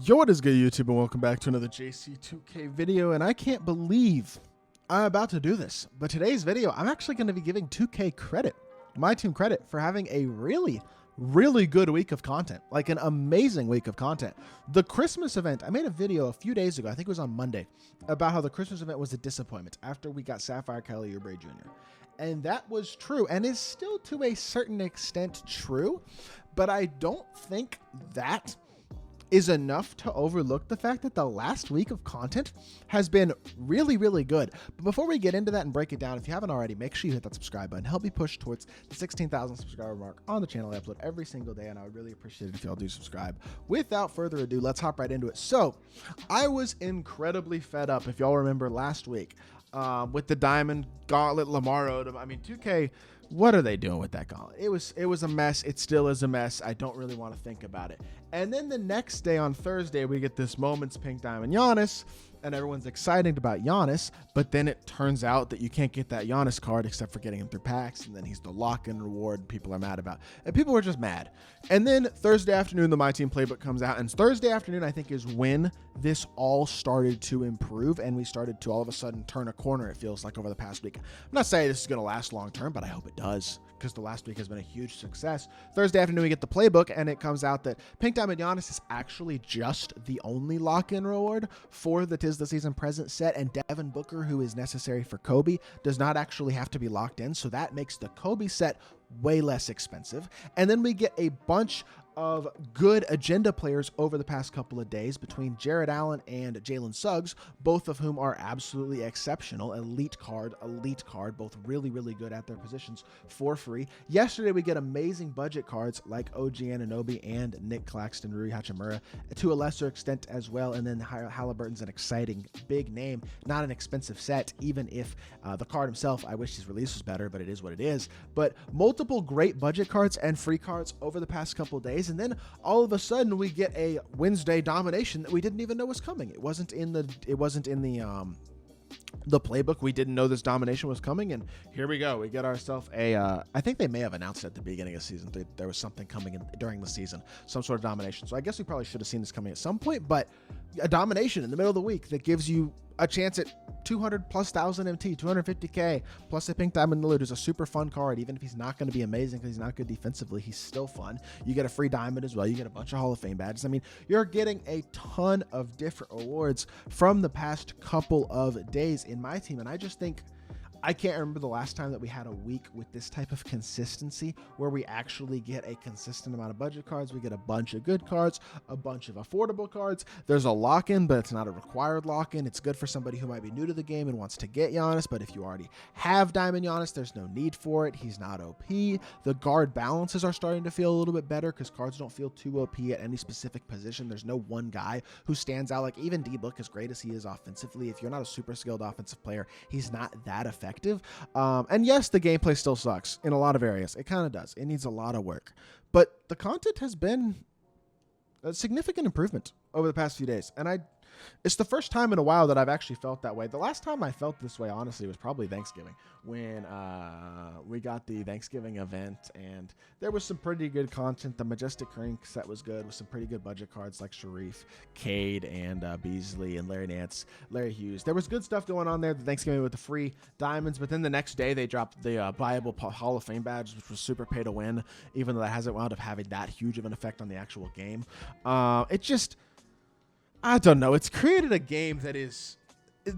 Yo, what is good, YouTube, and welcome back to another JC2K video. And I can't believe I'm about to do this, but today's video, I'm actually going to be giving 2K credit, my team credit, for having a really good week of content, like an amazing week of content. The Christmas event, I made a video a few days ago, I think it was on Monday, about how the Christmas event was a disappointment after we got Sapphire Kelly Oubre Jr. And that was true, and is still to a certain extent true, but I don't think that is enough to overlook the fact that the last week of content has been really good. But before we get into that and break it down, if you haven't already, make sure you hit that subscribe button. Help me push towards the 16,000 subscriber mark on the channel. I upload every single day, and I would really appreciate it if y'all do subscribe. Without further ado, let's hop right into it. So I was incredibly fed up, if y'all remember last week, with the Diamond Gauntlet Lamar Odom. I mean, 2K, what are they doing with that gauntlet? It was a mess. It still is a mess. I don't really want to think about it. And then the next day on Thursday, we get this Moments Pink Diamond Giannis, and everyone's excited about Giannis, but then it turns out that you can't get that Giannis card except for getting him through packs, and then he's the lock-in reward people are mad about. And people were just mad. And then Thursday afternoon, the My Team Playbook comes out, and Thursday afternoon, I think, is when this all started to improve, and we started to all of a sudden turn a corner, it feels like, over the past week. I'm not saying this is going to last long-term, but I hope it does, because the last week has been a huge success. Thursday afternoon, we get the playbook, and it comes out that Pink Diamond Giannis is actually just the only lock-in reward for the Tis the Season Present set, and Devin Booker, who is necessary for Kobe, does not actually have to be locked in, so that makes the Kobe set way less expensive. And then we get a bunch of good agenda players over the past couple of days between Jared Allen and Jalen Suggs, both of whom are absolutely exceptional. Elite card, both really good at their positions for free. Yesterday, we get amazing budget cards like OG Anunoby and Nick Claxton, Rui Hachimura, to a lesser extent as well. And then Halliburton's an exciting big name, not an expensive set, even if the card himself, I wish his release was better, but it is what it is. But multiple great budget cards and free cards over the past couple of days. And then all of a sudden we get a Wednesday domination that we didn't even know was coming. It wasn't in the playbook. We didn't know this domination was coming, and here we go. We get ourselves a I think they may have announced at the beginning of season there was something coming during the season, some sort of domination. So I guess we probably should have seen this coming at some point, but a domination in the middle of the week that gives you a chance at 200,000+ MT, 250K, plus a Pink Diamond Lillard, who's a super fun card. Even if he's not going to be amazing because he's not good defensively, he's still fun. You get a free diamond as well. You get a bunch of Hall of Fame badges. I mean, you're getting a ton of different rewards from the past couple of days in my team, and I just think I can't remember the last time that we had a week with this type of consistency where we actually get a consistent amount of budget cards. We get a bunch of good cards, a bunch of affordable cards. There's a lock-in, but it's not a required lock-in. It's good for somebody who might be new to the game and wants to get Giannis, but if you already have Diamond Giannis, there's no need for it. He's not OP. The guard balances are starting to feel a little bit better because cards don't feel too OP at any specific position. There's no one guy who stands out. Like, even D-Book, as great as he is offensively, if you're not a super skilled offensive player, he's not that effective. And yes, the gameplay still sucks in a lot of areas. It kind of does. It needs a lot of work. But the content has been a significant improvement over the past few days. And it's the first time in a while that I've actually felt that way. The last time I felt this way, honestly, was probably Thanksgiving, when we got the Thanksgiving event, and there was some pretty good content. The Majestic Rink set was good with some pretty good budget cards like Sharif, Cade, and Beasley, and Larry Nance, Larry Hughes. There was good stuff going on there, the Thanksgiving with the free diamonds, but then the next day they dropped the buyable Hall of Fame badge, which was super pay to win, even though that hasn't wound up having that huge of an effect on the actual game. It just, I don't know. It's created a game that is,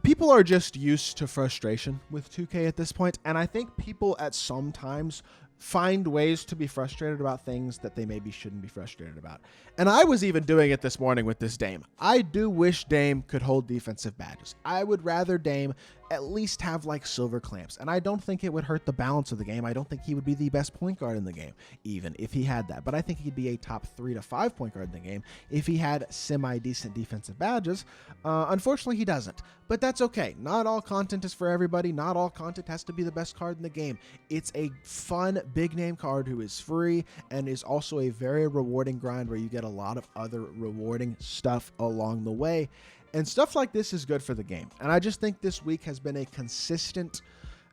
people are just used to frustration with 2K at this point, and I think people at some times find ways to be frustrated about things that they maybe shouldn't be frustrated about. And I was even doing it this morning with this Dame. I do wish Dame could hold defensive badges. I would rather Dame at least have like silver clamps, and I don't think it would hurt the balance of the game. I don't think he would be the best point guard in the game, even if he had that, but I think he'd be a top 3 to 5 point guard in the game if he had semi-decent defensive badges. Unfortunately, he doesn't, but that's okay. Not all content is for everybody. Not all content has to be the best card in the game. It's a fun big name card who is free and is also a very rewarding grind where you get a lot of other rewarding stuff along the way. And stuff like this is good for the game. And I just think this week has been a consistent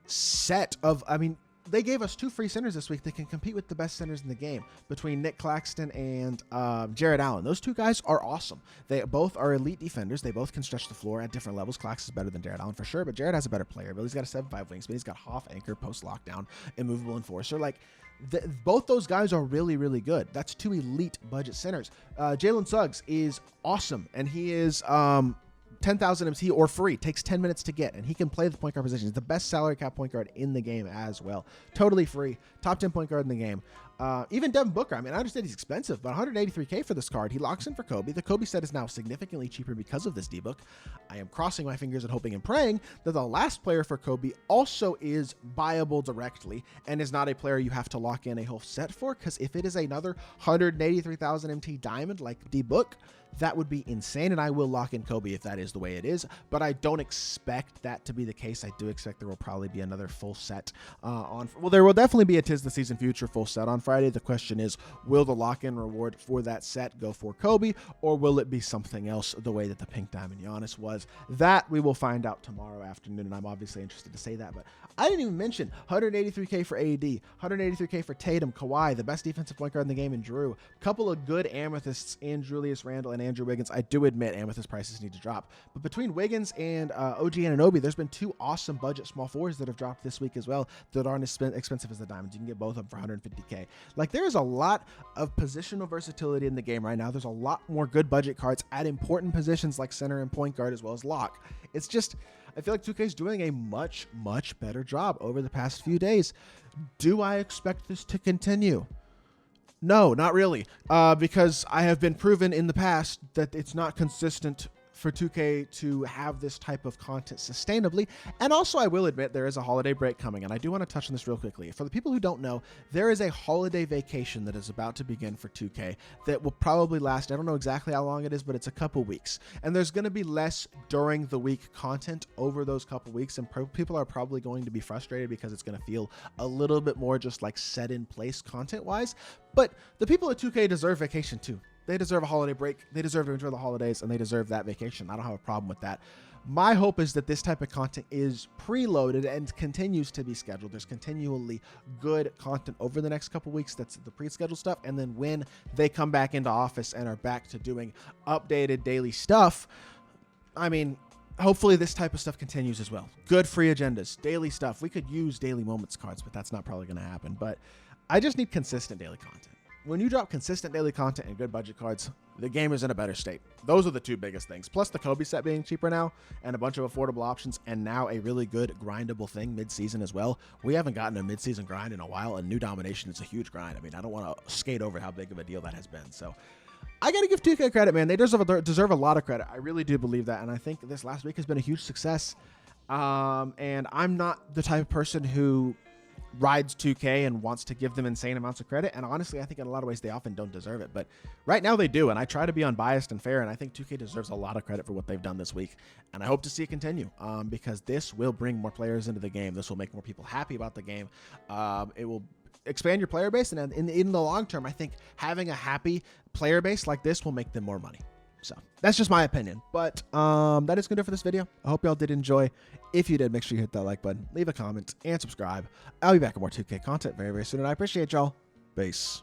set of, I mean, they gave us 2 free centers this week that can compete with the best centers in the game between Nick Claxton and Jared Allen. Those 2 guys are awesome. They both are elite defenders. They both can stretch the floor at different levels. Claxton's better than Jared Allen for sure, but Jared has a better player. But he's got a 7'5" wingspan. He's got Hoff, anchor, post lockdown, immovable enforcer. Like, both those guys are really, really good. That's 2 elite budget centers. Jalen Suggs is awesome, and he is 10,000 MT or free, takes 10 minutes to get, and he can play the point guard position. He's the best salary cap point guard in the game as well. Totally free, top 10 point guard in the game. Even Devin Booker, I mean, I understand he's expensive, but $183K for this card. He locks in for Kobe. The Kobe set is now significantly cheaper because of this D-Book. I am crossing my fingers and hoping and praying that the last player for Kobe also is buyable directly and is not a player you have to lock in a whole set for, because if it is another 183,000 MT diamond like D-Book, that would be insane, and I will lock in Kobe if that is the way it is, but I don't expect that to be the case. I do expect there will probably be another full set there will definitely be a 'Tis the Season Future full set on Friday. The question is, will the lock-in reward for that set go for Kobe, or will it be something else the way that the Pink Diamond Giannis was? That we will find out tomorrow afternoon, and I'm obviously interested to say that, but I didn't even mention 183K for AD, 183K for Tatum, Kawhi, the best defensive point guard in the game in Drew, couple of good amethysts in Julius Randle and Andrew Wiggins. I do admit amethyst prices need to drop, but between Wiggins and OG Anunoby, there's been 2 awesome budget small forwards that have dropped this week as well that aren't as expensive as the diamonds. You can get both of them for 150K. Like, there's a lot of positional versatility in the game right now. There's a lot more good budget cards at important positions like center and point guard as well as lock. It's just, I feel like 2K is doing a much, much better job over the past few days. Do I expect this to continue? No, not really, because I have been proven in the past that it's not consistent for 2K to have this type of content sustainably. And also, I will admit there is a holiday break coming, and I do want to touch on this real quickly. For the people who don't know, there is a holiday vacation that is about to begin for 2K that will probably last, I don't know exactly how long it is, but it's a couple weeks. And there's going to be less during the week content over those couple weeks, and people are probably going to be frustrated because it's going to feel a little bit more just like set in place content-wise. But the people at 2K deserve vacation too. They deserve a holiday break. They deserve to enjoy the holidays, and they deserve that vacation. I don't have a problem with that. My hope is that this type of content is preloaded and continues to be scheduled. There's continually good content over the next couple weeks. That's the pre-scheduled stuff. And then when they come back into office and are back to doing updated daily stuff, I mean, hopefully this type of stuff continues as well. Good free agendas, daily stuff. We could use daily moments cards, but that's not probably going to happen. But I just need consistent daily content. When you drop consistent daily content and good budget cards, the game is in a better state. Those are the 2 biggest things. Plus the Kobe set being cheaper now and a bunch of affordable options, and now a really good grindable thing mid-season as well. We haven't gotten a mid-season grind in a while, and new domination is a huge grind. I mean, I don't want to skate over how big of a deal that has been. So I got to give 2K credit, man. They deserve a lot of credit. I really do believe that, and I think this last week has been a huge success. And I'm not the type of person who rides 2K and wants to give them insane amounts of credit, and honestly I think in a lot of ways they often don't deserve it, but right now they do, and I try to be unbiased and fair, and I think 2K deserves a lot of credit for what they've done this week, and I hope to see it continue, because this will bring more players into the game. This will make more people happy about the game. It will expand your player base, and in the long term I think having a happy player base like this will make them more money. So that's just my opinion, but that is going to do it for this video. I hope y'all did enjoy. If you did, make sure you hit that like button, leave a comment, and subscribe. I'll be back with more 2K content very, very soon, and I appreciate y'all. Peace.